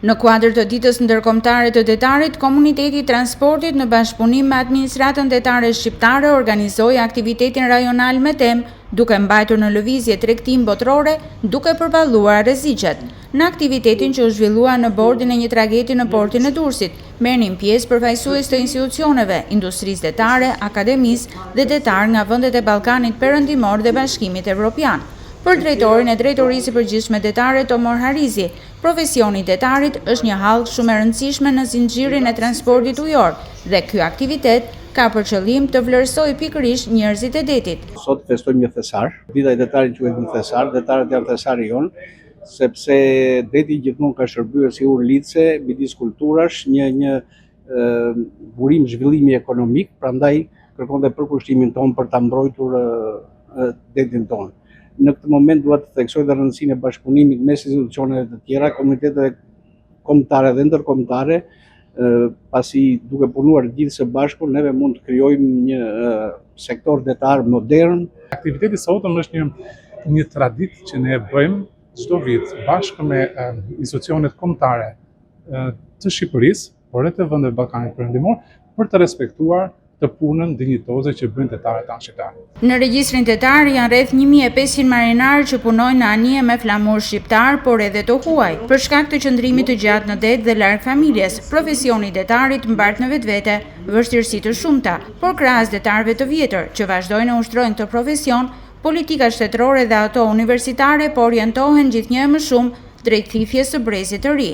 Në kuadër të ditës ndërkombëtare të detarit, Komuniteti i Transportit në bashkëpunim me Administratën Detare Shqiptare organizoi aktivitetin rajonal me temë duke mbajtur në lëvizje tregtim botërore, duke përballuar rreziqet. Në aktivitetin që u zhvillua në bordin e një trageti në portin e Durrësit, merrnin pjesë përfaqësues të institucioneve, industrisë detare, akademisë dhe detar nga vendet e Ballkanit Perëndimor dhe Bashkimit Evropian. Për drejtorin e Drejtorisë Përgjithshme Detare Tomor Harizi, profesioni i detarit është një hallë shumë e rëndësishme në zinxhirin e transportit ujor dhe ky aktivitet ka për qëllim të vlerësojë pikërisht njerëzit e detit. Sot festojmë një thesar. Dita e detarit quhet një thesar. Detarët janë thesari jon, sepse deti gjithmonë ka shërbyer si urlitse midis kulturash, një burim zhvillimi ekonomik, prandaj kërkonte përkushtimin ton për ta mbrojtur detin ton. Në këtë moment dua të theksoj dhe rëndësinë e bashkëpunimit mes institucioneve të tjera, komuniteteve kombëtare dhe ndërkombëtare, pasi duke punuar gjithë së bashku, neve mund të krijojmë një sektor detar modern. Aktiviteti sotëm është një traditë që ne e bëjmë çdo vit bashkë me institucionet kombëtare të Shqipërisë, por edhe të vendeve Ballkanit Perëndimor, për të respektuar të punën dinjitoze që bëjnë detarët tanë shqiptarë. Në regjistrin detar janë rreth 1500 marinarë që punojnë në anije me flamur shqiptar, por edhe të huaj. Për shkak të qëndrimit të gjatë në det dhe larg familjes, profesioni i detarit mbart në vetvete vështirësi të shumta, por krahas detarëve të vjetër që vazhdojnë të ushtrojnë këtë profesion, politika shtetërore dhe ato universitare po orientohen gjithnjë më shumë drejt thithjes së brezit të ri.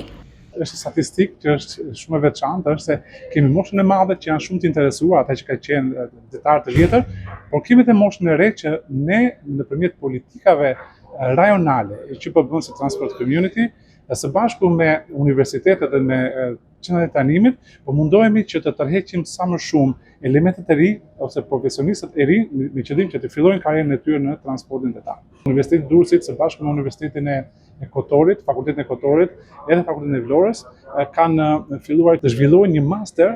Është statistikë që është shumë e veçantë, është se kemi moshën e madhe që janë shumë të interesuar, ata që ka qenë detar të vjetër, por kemi edhe moshën e re që ne nëpërmjet politikave rajonale që po bën si Transport Community, së bashku me universitetet dhe me qendrat e trajnimit, po mundohemi që të tërheqim sa më shumë elementet e ri ose profesionistët e ri me qëllim që të fillojnë karrierën e tyre në transportin detar. Universiteti i Durrësit së bashku me Universitetin e Kotorit, Fakultetin e Kotorit, edhe Fakultetin e Vlorës kanë filluar të zhvillojnë një master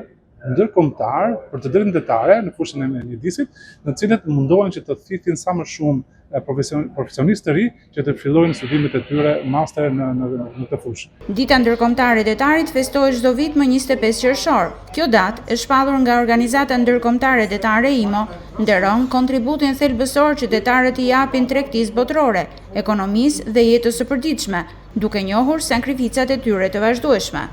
ndërkombëtar për të drejtën detare në fushën e mjedisit, në cilët mundohen që të thithin sa më shumë profesionistë të ri që të fillojnë studimet e tyre master në këtë fushë. Dita ndërkombëtare e detarit festohet çdo vit më 25 qershor. Kjo datë e shpallur nga Organizata Ndërkombëtare Detare IMO nderon kontributin thelbësor që detarët i japin tregtisë botërore, ekonomisë dhe jetës së përditshme, duke njohur sakrificat e tyre të vazhdueshme.